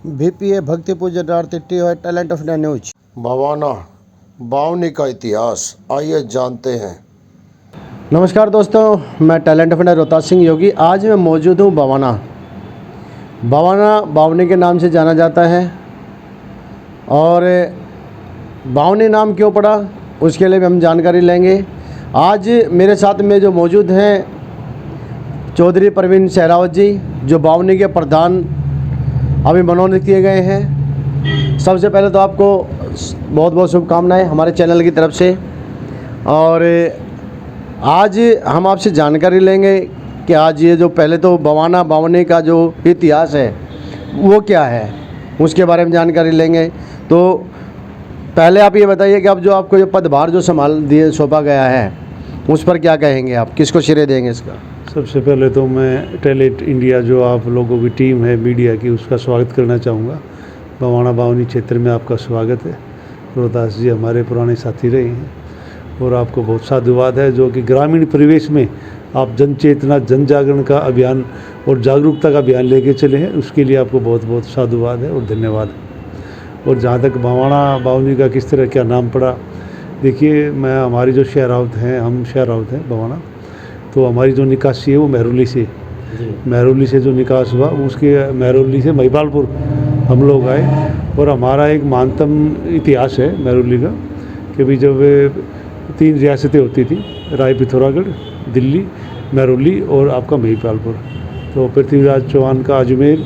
BPA भक्ति पूजन आरती है talent of India news. Bhawana Bawani का इतिहास आइए जानते हैं। नमस्कार दोस्तों, मैं talent of India Rohtas Singh Yogi. आज मैं मौजूद हूँ भवाना। बावनी के नाम से जाना जाता है और बावनी नाम क्यों पड़ा उसके लिए भी हम जानकारी लेंगे। आज मेरे साथ में जो मौजूद हैं चौधरी प्रवीण सहरावत जी, जो बावनी के प्रधान अभी मनोनीत किए गए हैं। सबसे पहले तो आपको बहुत बहुत शुभकामनाएं हमारे चैनल की तरफ से। और आज हम आपसे जानकारी लेंगे कि आज ये जो पहले तो बावनी का जो इतिहास है वो क्या है, उसके बारे में जानकारी लेंगे। तो पहले आप ये बताइए कि अब जो आपको ये पदभार जो सौंपा गया है उस पर क्या कहेंगे, आप किसको श्रेय देंगे इसका? सबसे पहले तो मैं टैलेंट इंडिया जो आप लोगों की टीम है मीडिया की, उसका स्वागत करना चाहूँगा। भवाना बावनी क्षेत्र में आपका स्वागत है। रोहतास जी हमारे पुराने साथी रहे हैं और आपको बहुत साधुवाद है जो कि ग्रामीण परिवेश में आप जन चेतना जन जागरण का अभियान और जागरूकता का अभियान लेके चले हैं, उसके लिए आपको बहुत बहुत साधुवाद है और धन्यवाद। और जहाँ तक भवाना बावनी का किस तरह क्या नाम पड़ा, देखिए मैं हमारी जो शहरावत हैं, हम शहरावत हैं भवाना, तो हमारी जो निकासी है वो महरौली से जो निकास हुआ उसके महरौली से महिपालपुर हम लोग आए। और हमारा एक महानतम इतिहास है महरौली का कि भाई जब 3 रियासतें होती थी, राय पिथौरागढ़, दिल्ली, महरौली और आपका महिपालपुर। तो पृथ्वीराज चौहान का अजमेर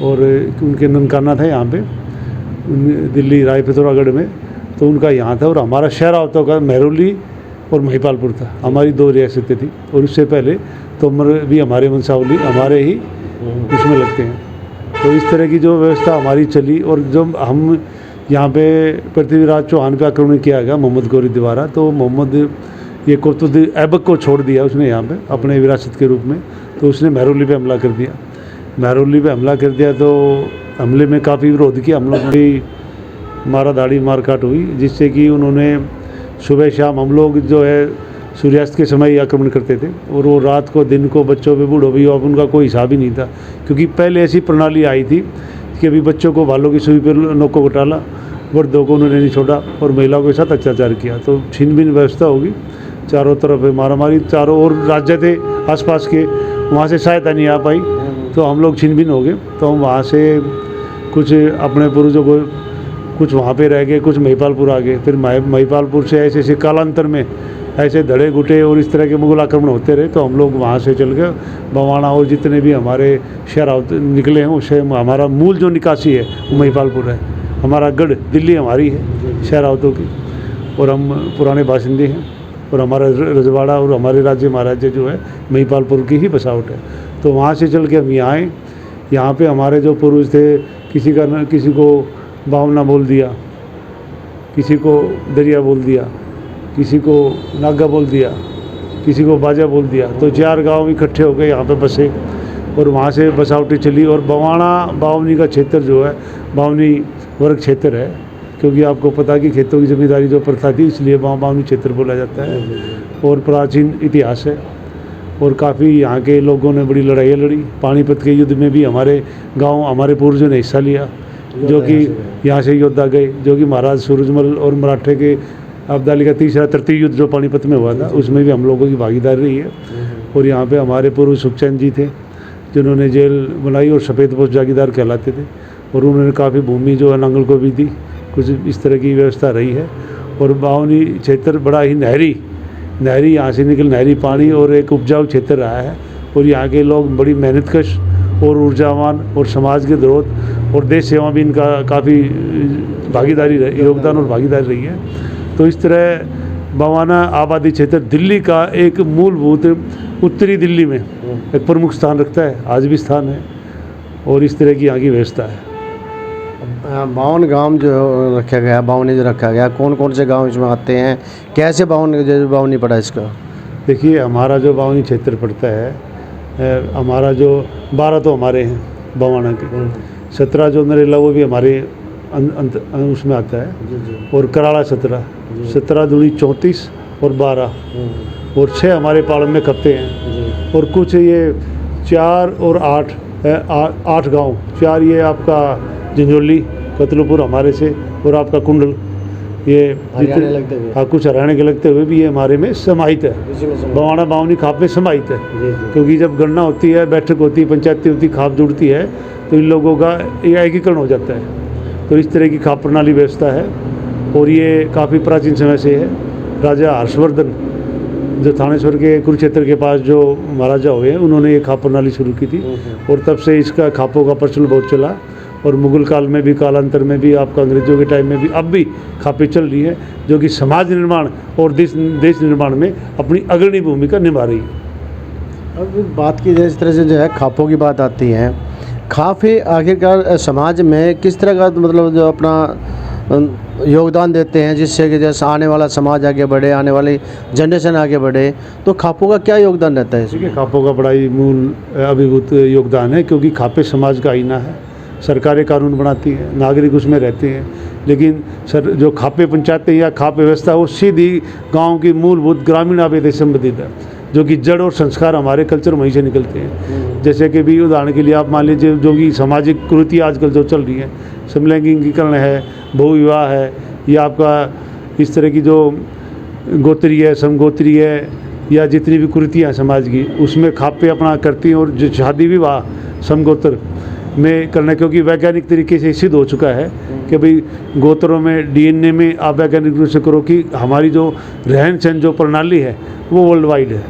और उनके ननकाना था यहाँ पे दिल्ली राय पिथौरागढ़ में, तो उनका यहाँ था। और हमारा शहरावतों का महरौली और महिपालपुर था, हमारी 2 रियासतें थी। और उससे पहले तोमर भी हमारे वंशावली हमारे ही उसमें लगते हैं। तो इस तरह की जो व्यवस्था हमारी चली। और जब हम यहाँ पे पृथ्वीराज चौहान पे आक्रमण किया गया मोहम्मद गौरी द्वारा, तो मोहम्मद ये कुतुब ऐबक को छोड़ दिया उसने यहाँ पे अपने विरासत के रूप में। तो उसने महरौली पे हमला कर दिया। तो हमले में काफ़ी विरोध किया, हम लोग भी मारा धाड़ी मारकाट हुई, जिससे कि उन्होंने सुबह शाम हम लोग जो है सूर्यास्त के समय ही आक्रमण करते थे। और वो रात को दिन को बच्चों पे बूढ़ों भी, अब उनका कोई हिसाब ही नहीं था, क्योंकि पहले ऐसी प्रणाली आई थी कि अभी बच्चों को भालों की सुई पर नोकों को टाला, वृद्धों को उन्होंने नहीं छोड़ा और महिलाओं के साथ अत्याचार किया। तो छिन-भिन व्यवस्था होगी, चारों तरफ मारामारी, चारों ओर राज्य थे आसपास के, वहाँ से सहायता नहीं आ पाई, तो हम लोग छिन-भिन हो गए। तो हम वहाँ से कुछ अपने पूर्वजों को कुछ वहाँ पे रह गए, कुछ महिपालपुर आ गए। फिर महिपालपुर से ऐसे कालांतर में ऐसे धड़े घुटे और इस तरह के मुगल आक्रमण होते रहे, तो हम लोग वहाँ से चल गए भवाना। और जितने भी हमारे शहर निकले हैं उससे हमारा मूल जो निकासी है वो महिपालपुर है। हमारा गढ़ दिल्ली हमारी है शहरावतों की, और हम पुराने बाशिंदे हैं। और हमारा रजवाड़ा और हमारे राज्य महाराज्य जो है महिपालपुर की ही बसावट है। तो वहाँ से चल के हम यहाँ आए। यहाँ पे हमारे जो पूर्वज थे, किसी को बावना बोल दिया, किसी को दरिया बोल दिया, किसी को नागा बोल दिया, किसी को बाजा बोल दिया। तो 4 गांव इकट्ठे हो गए यहाँ पे बसे और वहाँ से बसावटी चली। और भवाना बावनी का क्षेत्र जो है बावनी वर्ग क्षेत्र है, क्योंकि आपको पता है कि खेतों की जमींदारी जो प्रथा थी, इसलिए बावनी क्षेत्र बोला जाता है। और प्राचीन इतिहास है और काफ़ी यहाँ के लोगों ने बड़ी लड़ाइयाँ लड़ी। पानीपत के युद्ध में भी हमारे गाँव हमारे पूर्वजों ने हिस्सा लिया, जो कि यहाँ से योद्धा गए, जो कि महाराज सूरजमल और मराठे के अब्दाली का तीसरा तृतीय युद्ध जो पानीपत में हुआ था, उसमें भी हम लोगों की भागीदारी रही है। और यहाँ पे हमारे पूर्व सुखचैन जी थे, जिन्होंने जेल बनाई और सफ़ेद पोस्ट जागीरदार कहलाते थे। और उन्होंने काफ़ी भूमि जो है नांगल को भी दी, कुछ इस तरह की व्यवस्था रही है। और बावनी क्षेत्र बड़ा ही नहरी यहाँ से निकल नहरी पानी और एक उपजाऊ क्षेत्र रहा है। और यहाँ के लोग बड़ी मेहनतकश और ऊर्जावान और समाज के धरोहर और देश सेवा भी इनका काफ़ी योगदान और भागीदारी रही है। तो इस तरह भवाना आबादी क्षेत्र दिल्ली का एक मूलभूत उत्तरी दिल्ली में एक प्रमुख स्थान रखता है, आज भी स्थान है। और इस तरह की यहाँ की व्यवस्था है। बावन गांव जो रखा गया, बावनी जो रखा गया, कौन कौन से गांव इसमें आते हैं, कैसे बावनी पड़ा इसका? देखिए हमारा जो बावनी क्षेत्र पड़ता है, हमारा जो 12 तो हमारे हैं भवाना के, 17 जो नरेला वो भी हमारे उसमें आता है। और कराड़ा 17 दूनी 34 और 12 और 6 हमारे पाड़ में कत्ते हैं। और कुछ ये 4 और 8 गांव, 4 ये आपका झंझोली कतलुपुर हमारे से, और आपका कुंडल, ये हरियाणा लगते हुए। हाँ कुछ हरियाणा के लगते हुए भी ये हमारे में समाहित है, इसी में समाहित। बवाना बावनी खाप में समाहित है। जी जी। क्योंकि जब गणना होती है, बैठक होती है, पंचायती होती है, खाप जुड़ती है, तो इन लोगों का ये एकीकरण हो जाता है। तो इस तरह की खाप प्रणाली व्यवस्था है, और ये काफ़ी प्राचीन समय से है। राजा हर्षवर्धन जो थानेश्वर के कुरुक्षेत्र के पास जो महाराजा हुए हैं, उन्होंने ये खाप प्रणाली शुरू की थी, और तब से इसका खापों का प्रचलन बहुत चला। और मुगल काल में भी, कालांतर में भी, आपका अंग्रेजों के टाइम में भी, अब भी खापें चल रही हैं, जो कि समाज निर्माण और देश निर्माण में अपनी अग्रणी भूमिका निभा रही है। अब बात की जाए इस तरह से जो है खापों की बात आती है, खापे आखिरकार समाज में किस तरह का मतलब जो अपना योगदान देते हैं, जिससे कि जैसे आने वाला समाज आगे बढ़े, आने वाली जनरेशन आगे बढ़े, तो खापों का क्या योगदान रहता है इसमें? देखिए, खापों का बड़ा ही मूल अभिभूत योगदान है, क्योंकि खापे समाज का आईना है। सरकारें कानून बनाती हैं, नागरिक उसमें रहते हैं, लेकिन जो खापे पंचायतें या खाप व्यवस्था वो सीधी गांव की मूलभूत ग्रामीण आबादी से संबंधित है, जो कि जड़ और संस्कार हमारे कल्चर वहीं से निकलते हैं। जैसे कि भी उदाहरण के लिए आप मान लीजिए, जो कि सामाजिक कुरीति आजकल जो चल रही है, समलैंगिकरण है, बहुविवाह है, या आपका इस तरह की जो गोत्री है, समगोत्री है, या जितनी भी कुरीतियाँ हैं समाज की, उसमें खापे अपना करती हैं। और जो शादी विवाह समगोत्र में करना, क्योंकि वैज्ञानिक तरीके से सिद्ध हो चुका है कि भाई गोत्रों में डीएनए में आप वैज्ञानिक रूप से करो कि हमारी जो रहन सहन जो प्रणाली है वो वर्ल्ड वाइड है।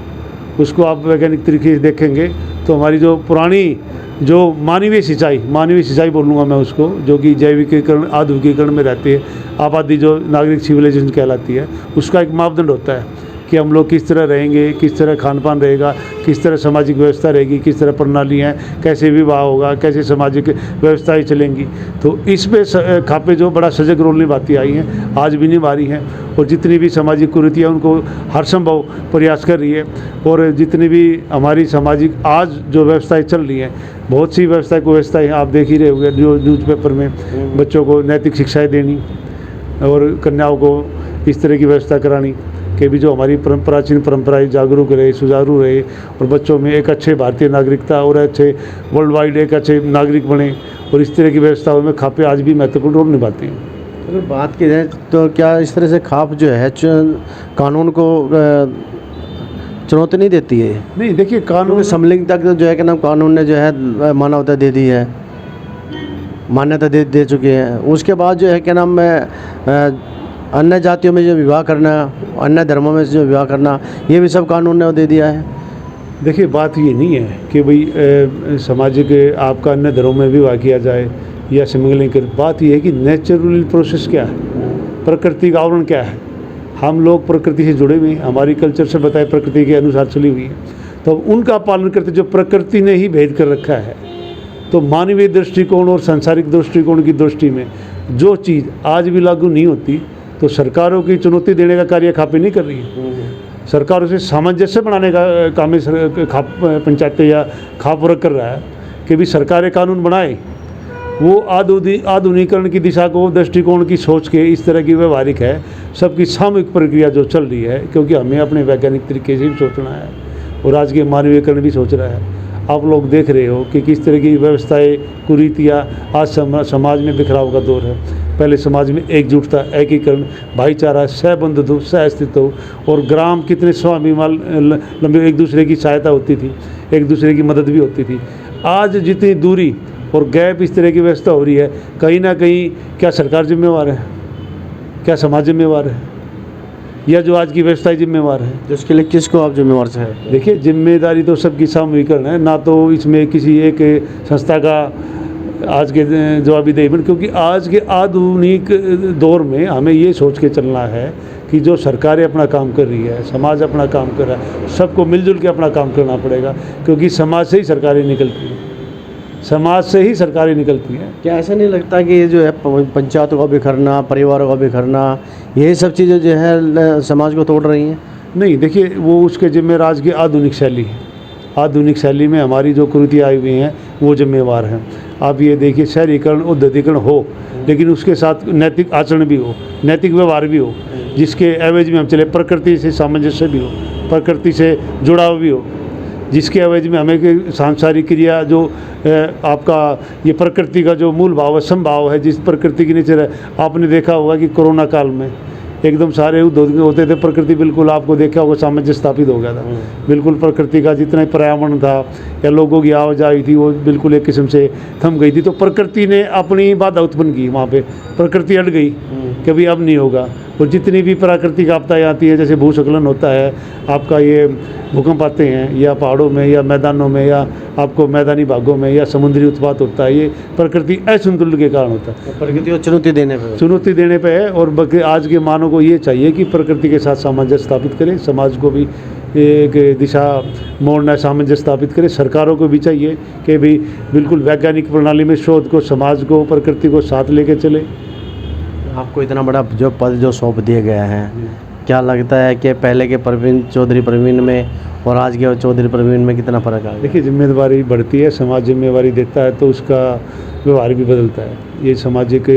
उसको आप वैज्ञानिक तरीके से देखेंगे तो हमारी जो पुरानी जो मानवीय सिंचाई बोलूँगा मैं उसको, जो कि जैविकीकरण आधुनिकीकरण में रहती है आबादी, जो नागरिक सिविलाइजेशन कहलाती है, उसका एक मापदंड होता है कि हम लोग किस तरह रहेंगे, किस तरह खान पान रहेगा, किस तरह सामाजिक व्यवस्था रहेगी, किस तरह प्रणाली है, कैसे विवाह होगा, कैसे सामाजिक व्यवस्थाएं चलेंगी। तो इसमें खापे जो बड़ा सजग रोल निभाती आई हैं, आज भी निभा रही हैं, और जितनी भी सामाजिक कुरीतियाँ उनको हर संभव प्रयास कर रही है। और जितनी भी हमारी सामाजिक आज जो व्यवस्थाएँ चल रही हैं, बहुत सी व्यवस्थाएँ आप देख ही रहे होंगे न्यूज़पेपर में, बच्चों को नैतिक शिक्षाएँ देनी और कन्याओं को इस तरह की व्यवस्था करानी कि भी जो हमारी प्राचीन परंपराएं जागरूक रहे, सुचारू रहे, और बच्चों में एक अच्छे भारतीय नागरिकता और अच्छे वर्ल्ड वाइड एक अच्छे नागरिक बने। और इस तरह की व्यवस्थाओं में खापे आज भी महत्वपूर्ण रोल निभाते हैं। अगर बात की जाए तो क्या इस तरह से खाप जो है कानून को चुनौती नहीं देती है? नहीं, देखिए, कानून समलिंगता जो है कि नाम कानून ने जो है मानवता दे दी है, मान्यता दे चुके हैं। उसके बाद जो है क्या नाम अन्य जातियों में जो विवाह करना, अन्य धर्मों में जो विवाह करना, ये भी सब कानून ने दे दिया है। देखिए, बात ये नहीं है कि भाई सामाजिक आपका अन्य धर्मों में विवाह किया जाए या स्मगलिंग कर। बात ये है कि नेचुरल प्रोसेस क्या है, प्रकृति का आवरण क्या है। हम लोग प्रकृति से जुड़े हुए हैं, हमारी कल्चर से बताए प्रकृति के अनुसार चली हुई है, तो उनका पालन करते जो प्रकृति ने ही भेद कर रखा है। तो मानवीय दृष्टिकोण और सांसारिक दृष्टिकोण की दृष्टि में जो चीज़ आज भी लागू नहीं होती, तो सरकारों की चुनौती देने का कार्य खापे नहीं कर रही है। सरकारों से सामंजस्य बनाने का काम खाप पंचायतें या खाप वर्ग कर रहा है कि भी सरकारें कानून बनाए, वो आधुनिकीकरण की दिशा को, दृष्टिकोण की सोच के इस तरह की व्यवहारिक है। सबकी सामूहिक प्रक्रिया जो चल रही है, क्योंकि हमें अपने वैज्ञानिक तरीके से भी सोचना है और आज के मानवीयकरण भी सोच रहा है। आप लोग देख रहे हो कि किस तरह की व्यवस्थाएं, कुरीतियाँ, आज समाज में बिखराव का दौर है। पहले समाज में एकजुटता, एकीकरण, भाईचारा, सहबंधुत्व, सहअस्तित्व और ग्राम कितने स्वाभिमान लंबे, एक दूसरे की सहायता होती थी, एक दूसरे की मदद भी होती थी। आज जितनी दूरी और गैप इस तरह की व्यवस्था हो रही है, कहीं ना कहीं क्या सरकार जिम्मेवार है, क्या समाज जिम्मेवार है, या जो आज की व्यवस्था जिम्मेवार है? जिसके लिए किसको आप जिम्मेवार से है? देखिए, जिम्मेदारी तो सबकी सामूहिकरण है, ना तो इसमें किसी एक संस्था का आज के जवाबदेही बन। क्योंकि आज के आधुनिक दौर में हमें ये सोच के चलना है कि जो सरकारें अपना काम कर रही है, समाज अपना काम कर रहा है, सबको मिलजुल के अपना काम करना पड़ेगा, क्योंकि समाज से ही सरकारें निकलती हैं, समाज से ही सरकारें निकलती हैं। क्या ऐसा नहीं लगता कि ये जो है पंचायतों का बिखरना, परिवारों का बिखरना, यही सब चीज़ें जो है समाज को तोड़ रही हैं? नहीं, देखिए, वो उसके जिम्मेदार आज की आधुनिक शैली है। आधुनिक शैली में हमारी जो कुरीतियाँ आई हुई हैं वो जिम्मेवार हैं। आप ये देखिए, शहरीकरण, उद्योगीकरण हो, लेकिन उसके साथ नैतिक आचरण भी हो, नैतिक व्यवहार भी हो, जिसके एवज में हम चले, प्रकृति से सामंजस्य भी हो, प्रकृति से जुड़ाव भी हो। जिसके एवज में हमें सांसारिक क्रिया जो आपका ये प्रकृति का जो मूल भाव है, समभाव है, जिस प्रकृति की नेचर है। आपने देखा होगा कि कोरोना काल में एकदम सारे उद्योग होते थे, प्रकृति बिल्कुल आपको देखा होगा सामंजस्य स्थापित हो गया था। बिल्कुल प्रकृति का जितना पर्यावरण था या लोगों की आवाजाही थी वो बिल्कुल एक किस्म से थम गई थी। तो प्रकृति ने अपनी बाधा उत्पन्न की, वहाँ पे प्रकृति अट गई, कभी अब नहीं होगा। और जितनी भी प्राकृतिक आपदाएं आती है, जैसे भूस्खलन होता है, आपका ये भूकंप आते हैं या पहाड़ों में या मैदानों में या आपको मैदानी भागों में या समुद्री उत्पात होता है, ये प्रकृति असंतुलन के कारण होता है। प्रकृति को चुनौती देने पे है। और आज के मानव को ये चाहिए कि प्रकृति के साथ सामंजस्य स्थापित करें, समाज को भी एक दिशा मोड़ना, सामंजस्य स्थापित करें। सरकारों को भी चाहिए कि भी बिल्कुल वैज्ञानिक प्रणाली में शोध को, समाज को, प्रकृति को साथ लेके चले। आपको इतना बड़ा जो पद जो सौंप दिया गया है, क्या लगता है कि पहले के चौधरी प्रवीण में और आज के चौधरी प्रवीण में कितना फ़र्क आ गया? देखिए, जिम्मेदारी बढ़ती है, समाज जिम्मेदारी देता है तो उसका व्यवहार भी बदलता है। ये सामाजिक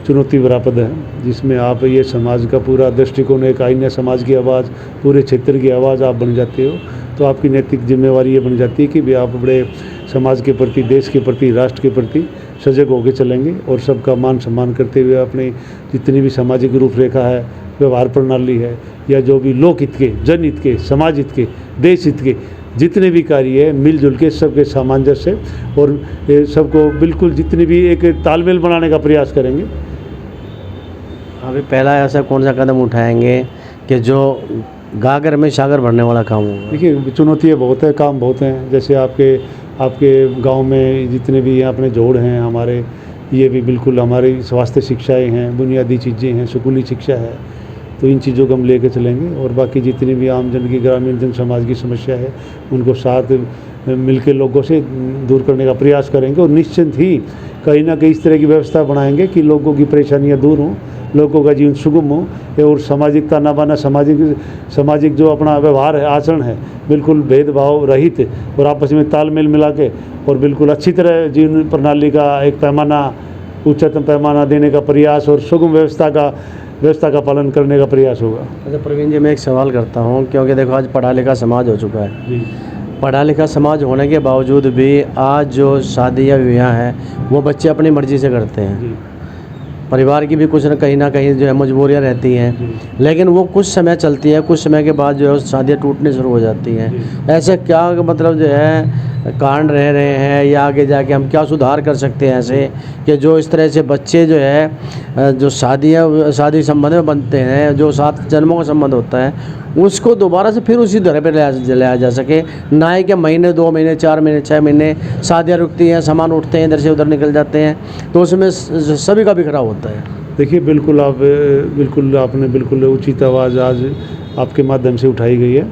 चुनौती भरा पद है जिसमें आप ये समाज का पूरा दृष्टिकोण, एक आईना, समाज की आवाज़, पूरे क्षेत्र की आवाज़ आप बन जाते हो। तो आपकी नैतिक जिम्मेवारी ये बन जाती है कि भी आप बड़े समाज के प्रति, देश के प्रति, राष्ट्र के प्रति सजग होकर चलेंगे और सबका मान सम्मान करते हुए अपने जितनी भी सामाजिक रूपरेखा है, व्यवहार प्रणाली है, या जो भी लोकहित के, जनहित के, समाज हित के, देश हित के जितने भी कार्य है, मिलजुल के सबके सामंजस्य और सबको बिल्कुल जितनी भी एक तालमेल बनाने का प्रयास करेंगे। अभी पहला ऐसा कौन सा कदम उठाएंगे कि जो गागर में सागर भरने वाला काम होगा? देखिए, चुनौतियाँ बहुत है, काम बहुत हैं। जैसे आपके गांव में जितने भी अपने जोड़ हैं हमारे, ये भी बिल्कुल हमारी स्वास्थ्य शिक्षाएं हैं, बुनियादी चीज़ें हैं, स्कूली शिक्षा है, तो इन चीज़ों को हम लेकर चलेंगे। और बाकी जितनी भी आम जन की, ग्रामीण जन समाज की समस्या है, उनको साथ मिलकर लोगों से दूर करने का प्रयास करेंगे। और निश्चित ही कहीं ना कहीं इस तरह की व्यवस्था बनाएंगे कि लोगों की परेशानियाँ दूर हों, लोगों का जीवन सुगम हो, और सामाजिकता ना बना, सामाजिक जो अपना व्यवहार है, आचरण है, बिल्कुल भेदभाव रहित और आपस में तालमेल मिला के और बिल्कुल अच्छी तरह जीवन प्रणाली का एक पैमाना, उच्चतम पैमाना देने का प्रयास और सुगम व्यवस्था का पालन करने का प्रयास होगा। अच्छा प्रवीण जी, मैं एक सवाल करता हूँ, क्योंकि देखो आज पढ़ा लिखा समाज हो चुका है जी। पढ़ा लिखा समाज होने के बावजूद भी आज जो शादी या विवाह है वो बच्चे अपनी मर्ज़ी से करते हैं जी। परिवार की भी कुछ न कहीं जो है मजबूरियाँ रहती हैं, लेकिन वो कुछ समय चलती है, कुछ समय के बाद जो है शादियाँ टूटने शुरू हो जाती हैं। ऐसे क्या मतलब जो है कारण रहे हैं, या आगे जाके हम क्या सुधार कर सकते हैं ऐसे कि जो इस तरह से बच्चे जो है जो शादी संबंध में बनते हैं, जो 7 जन्मों का संबंध होता है, उसको दोबारा से फिर उसी तरह पर लाया जा सके, ना ही कि महीने 2 महीने 4 महीने 6 महीने शादियाँ रुकती हैं, सामान उठते हैं, इधर से उधर निकल जाते हैं, तो उसमें सभी का बिखराव होता है। देखिए, बिल्कुल आपने बिल्कुल उचित आवाज़ आज आपके माध्यम से उठाई गई है।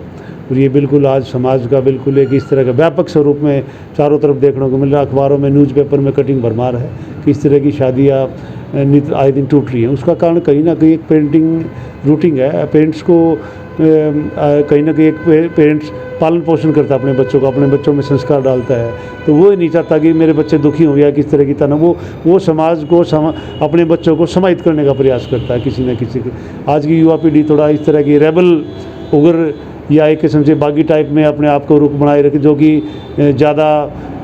और ये बिल्कुल आज समाज का बिल्कुल एक इस तरह का व्यापक स्वरूप में चारों तरफ देखने को मिल रहा है। अखबारों में, न्यूज़पेपर में कटिंग भरमार है कि इस तरह की शादियाँ नित्य आए दिन टूट रही हैं। उसका कारण कहीं ना कहीं एक पेरेंटिंग रूटीन है। पेरेंट्स को कहीं ना कहीं एक पेरेंट्स पालन पोषण करता है अपने बच्चों का, अपने बच्चों में संस्कार डालता है, तो वो नहीं चाहता कि मेरे बच्चे दुखी हो या किस तरह की तनाव, वो समाज को अपने बच्चों को समाहित करने का प्रयास करता है किसी न किसी के। आज की युवा पीढ़ी थोड़ा इस तरह की रेबल, उग्र या एक किस्म से बागी टाइप में अपने आप को रुख बनाए रखे, जो कि ज़्यादा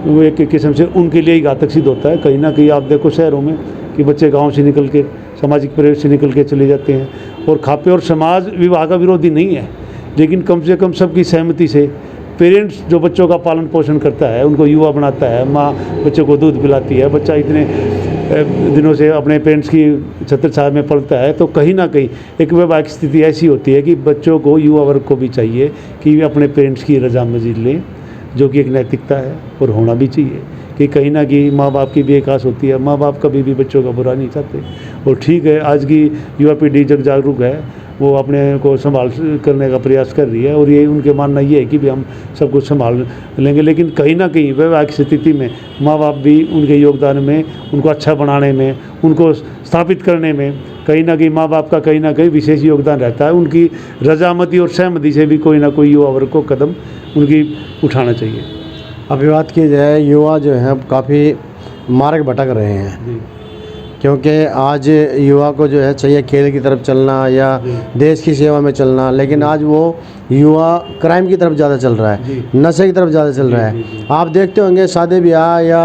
वो एक किस्म से उनके लिए ही घातक सिद्ध होता है। कहीं ना कहीं आप देखो शहरों में कि बच्चे गांव से निकल के, सामाजिक परिवेश से निकल के चले जाते हैं और खापे। और समाज विवाह का विरोधी नहीं है, लेकिन कम से कम सबकी सहमति से पेरेंट्स जो बच्चों का पालन पोषण करता है, उनको युवा बनाता है, माँ बच्चों को दूध पिलाती है, बच्चा इतने दिनों से अपने पेरेंट्स की छत्र छाया में पलता है, तो कहीं ना कहीं एक वैवाहिक स्थिति ऐसी होती है कि बच्चों को, युवा वर्ग को भी चाहिए कि वे अपने पेरेंट्स की रजामंदी लें, जो कि एक नैतिकता है और होना भी चाहिए। कि कहीं ना कहीं माँ बाप की भी एक आस होती है, माँ बाप कभी भी बच्चों का बुरा नहीं चाहते। और ठीक है, आज की युवा पीढ़ी जग जागरूक है, वो अपने को संभाल करने का प्रयास कर रही है और ये उनके मानना ये है कि भी हम सब कुछ संभाल लेंगे। लेकिन कहीं ना कहीं वैवाहिक स्थिति में माँ बाप भी उनके योगदान में, उनको अच्छा बनाने में, उनको स्थापित करने में कहीं ना कहीं माँ बाप का कहीं ना कहीं विशेष योगदान रहता है। उनकी रजामंदी और सहमति से भी कोई ना कोई युवा वर्ग को कदम उनकी उठाना चाहिए। अभी बात की जाए, युवा जो है काफ़ी मार्ग भटक रहे हैं, क्योंकि आज युवा को जो है चाहिए खेल की तरफ चलना या देश की सेवा में चलना, लेकिन आज वो युवा क्राइम की तरफ ज़्यादा चल रहा है, नशे की तरफ ज़्यादा चल रहा है। आप देखते होंगे शादी ब्याह या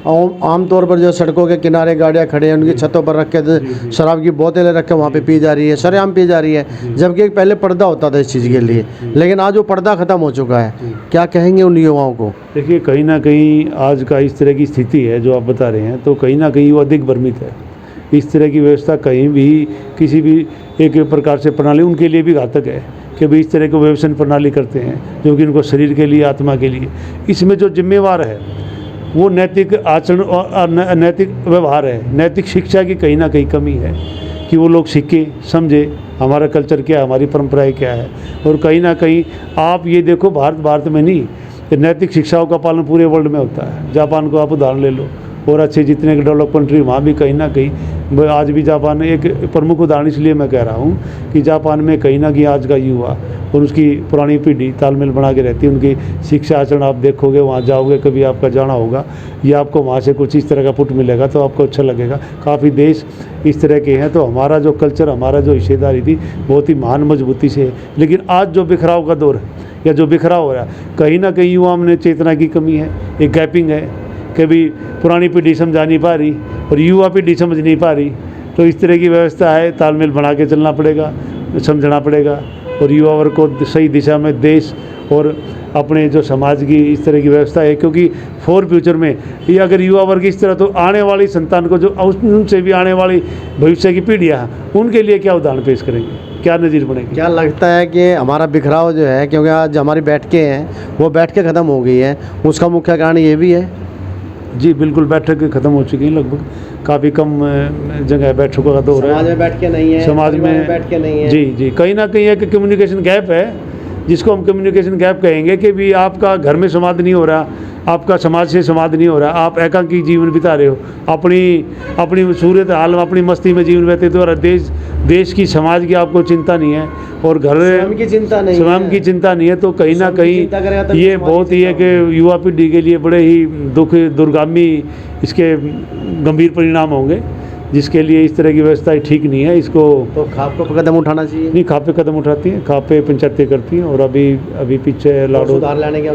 आमतौर पर जो सड़कों के किनारे गाड़ियाँ खड़ी हैं, उनकी छतों पर रख के शराब की बोतलें रख के वहाँ पे पी जा रही है, सरेआम पी जा रही है, जबकि एक पहले पर्दा होता था इस चीज़ के लिए, लेकिन आज वो पर्दा ख़त्म हो चुका है। क्या कहेंगे उन युवाओं को? देखिए, कहीं ना कहीं आज का इस तरह की स्थिति है जो आप बता रहे हैं, तो कहीं ना कहीं वो अधिक भ्रमित है। इस तरह की व्यवस्था कहीं भी किसी भी एक प्रकार से प्रणाली उनके लिए भी घातक है कि भाई इस तरह की व्यसन प्रणाली करते हैं जो कि उनको शरीर के लिए, आत्मा के लिए, इसमें जो जिम्मेवार है वो नैतिक आचरण और नैतिक व्यवहार है, नैतिक शिक्षा की कहीं ना कहीं कमी है कि वो लोग सीखे समझे हमारा कल्चर क्या है, हमारी परंपराएं क्या है। और कहीं ना कहीं आप ये देखो, भारत में नहीं, नैतिक शिक्षाओं का पालन पूरे वर्ल्ड में होता है। जापान को आप उदाहरण ले लो, और अच्छे जितने डेवलप कंट्री वहाँ भी कहीं ना कहीं आज भी जापान एक प्रमुख उदाहरण इसलिए मैं कह रहा हूँ कि जापान में कहीं ना कहीं आज का युवा और उसकी पुरानी पीढ़ी तालमेल बना के रहती है। उनकी शिक्षा आचरण आप देखोगे, वहाँ जाओगे, कभी आपका जाना होगा या आपको वहाँ से कुछ इस तरह का पुट मिलेगा तो आपको अच्छा लगेगा। काफ़ी देश इस तरह के हैं। तो हमारा जो कल्चर, हमारा जो हिस्सेदारी थी बहुत ही महान मजबूती से है। लेकिन आज जो बिखराव का दौर है या जो बिखराव हो रहा है, कहीं ना कहीं युवाओं में चेतना की कमी है, एक गैपिंग है कि भी पुरानी पीढ़ी समझा नहीं पा रही और युवा पीढ़ी समझ नहीं पा रही। तो इस तरह की व्यवस्था है, तालमेल बना के चलना पड़ेगा, समझना पड़ेगा और युवा वर्ग को सही दिशा में देश और अपने जो समाज की इस तरह की व्यवस्था है। क्योंकि फॉर फ्यूचर में ये अगर युवा वर्ग इस तरह, तो आने वाली संतान को जो उनसे भी आने वाली भविष्य की पीढ़ियाँ हैं उनके लिए क्या उदाहरण पेश करेंगे, क्या नज़ीर बनेगी? क्या लगता है कि हमारा बिखराव जो है, क्योंकि आज हमारी बैठकें हैं वो बैठकें ख़त्म हो गई हैं, उसका मुख्य कारण ये भी है? जी बिल्कुल, बैठक खत्म हो चुकी है, लगभग काफ़ी कम जगह बैठकों का दौर है। समाज में बैठ के नहीं है, समाज में बैठ के नहीं है। जी कहीं ना कहीं एक कम्युनिकेशन गैप है, जिसको हम कम्युनिकेशन गैप कहेंगे कि भी आपका घर में संवाद नहीं हो रहा, आपका समाज से संवाद नहीं हो रहा, आप एकांकी जीवन बिता रहे हो, अपनी सूरत हाल में अपनी मस्ती में जीवन व्यतीत हो रहा है। देश की, समाज की आपको चिंता नहीं है और घर स्वयं की चिंता नहीं है। तो कहीं ना कहीं ये बहुत ही है कि युवा पीढ़ी के लिए बड़े ही दुर्गामी इसके गंभीर परिणाम होंगे, जिसके लिए इस तरह की व्यवस्था ठीक नहीं है। इसको तो खाप को कदम उठाना चाहिए। नहीं, खापे कदम उठाती हैं, खापे पंचायतें करती हैं और अभी पीछे लाडो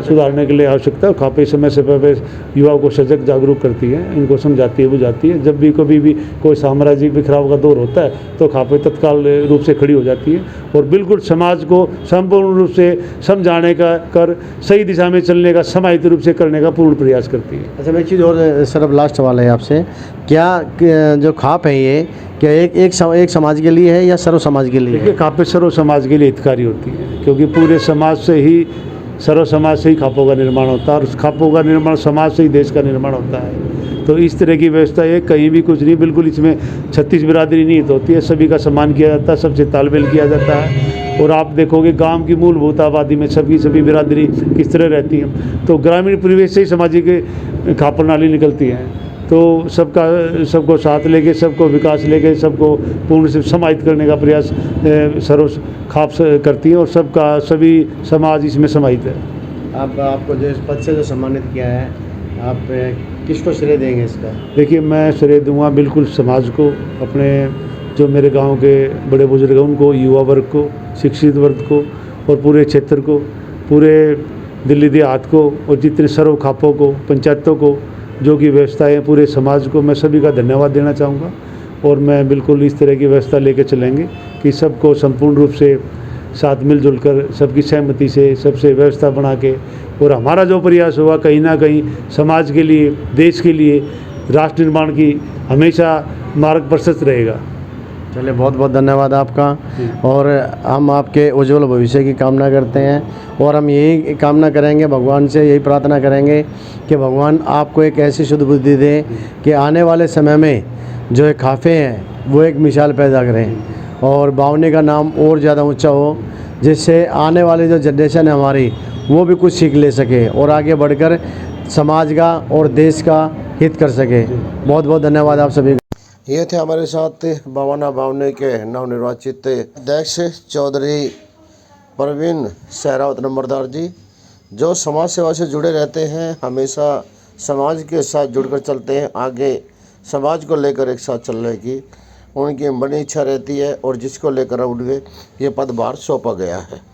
सुधारने के लिए आवश्यकता है। खापे समय से पहले युवाओं को सजग जागरूक करती है, इनको समझाती है, बुझाती है। जब भी कभी भी कोई साम्राज्यिक बिखराव का दौर होता है तो खापे तत्काल रूप से खड़ी हो जाती है और बिल्कुल समाज को संपूर्ण रूप से समझाने का कर सही दिशा में चलने का समाहित रूप से करने का पूर्ण प्रयास करती है। अच्छा, मैं एक चीज़ और सर, अब लास्ट सवाल है आपसे, क्या जो खाप है ये क्या एक समाज के लिए है या सर्व समाज के लिए? देखिए, खापें सर्व समाज के लिए हितकारी होती है, क्योंकि पूरे समाज से ही, सर्व समाज से ही खापों का निर्माण होता है और उस खापों का निर्माण समाज से ही देश का निर्माण होता है। तो इस तरह की व्यवस्था है, कहीं भी कुछ नहीं, बिल्कुल इसमें 36 बिरादरी नहीं होती है, सभी का सम्मान किया जाता है, सबसे तालमेल किया जाता है। और आप देखोगे गांव की मूलभूत आबादी में सभी बिरादरी किस तरह रहती है, तो ग्रामीण परिवेश से ही सामाजिक खाप प्रणाली निकलती है। तो सबको साथ लेके, सबको विकास लेके, सबको पूर्ण से समाहित करने का प्रयास सर्व खाप करती है और सभी समाज इसमें समाहित है। आपको जो इस पद से जो सम्मानित किया है, आप किसको श्रेय देंगे इसका? देखिए, मैं श्रेय दूंगा बिल्कुल समाज को, अपने जो मेरे गांव के बड़े बुजुर्ग हैं उनको, युवा वर्ग को, शिक्षित वर्ग को और पूरे क्षेत्र को, पूरे दिल्ली देहात को और जितने सर्व खापों को, पंचायतों को, जो की व्यवस्थाएँ पूरे समाज को, मैं सभी का धन्यवाद देना चाहूँगा। और मैं बिल्कुल इस तरह की व्यवस्था लेके चलेंगे कि सबको संपूर्ण रूप से साथ मिलजुल कर, सबकी सहमति से, सबसे व्यवस्था बना के, और हमारा जो प्रयास हुआ कहीं ना कहीं समाज के लिए, देश के लिए, राष्ट्र निर्माण की हमेशा मार्ग प्रशस्त रहेगा। चलिए, बहुत बहुत धन्यवाद आपका। और हम आपके उज्जवल भविष्य की कामना करते हैं और हम यही कामना करेंगे, भगवान से यही प्रार्थना करेंगे कि भगवान आपको एक ऐसी शुद्ध बुद्धि दे कि आने वाले समय में जो एक खाफे हैं वो एक मिसाल पैदा करें और बावनी का नाम और ज़्यादा ऊंचा हो, जिससे आने वाली जो जनरेशन है हमारी वो भी कुछ सीख ले सके और आगे बढ़कर समाज का और देश का हित कर सके। बहुत बहुत धन्यवाद आप सभी। ये थे हमारे साथ बवाना बावनी के नवनिर्वाचित अध्यक्ष चौधरी परवीन सहरावत नंबरदार जी, जो समाज सेवा से जुड़े रहते हैं, हमेशा समाज के साथ जुड़कर चलते हैं, आगे समाज को लेकर एक साथ चलने की उनकी बड़ी इच्छा रहती है और जिसको लेकर उन्हें ये पदभार सौंपा गया है।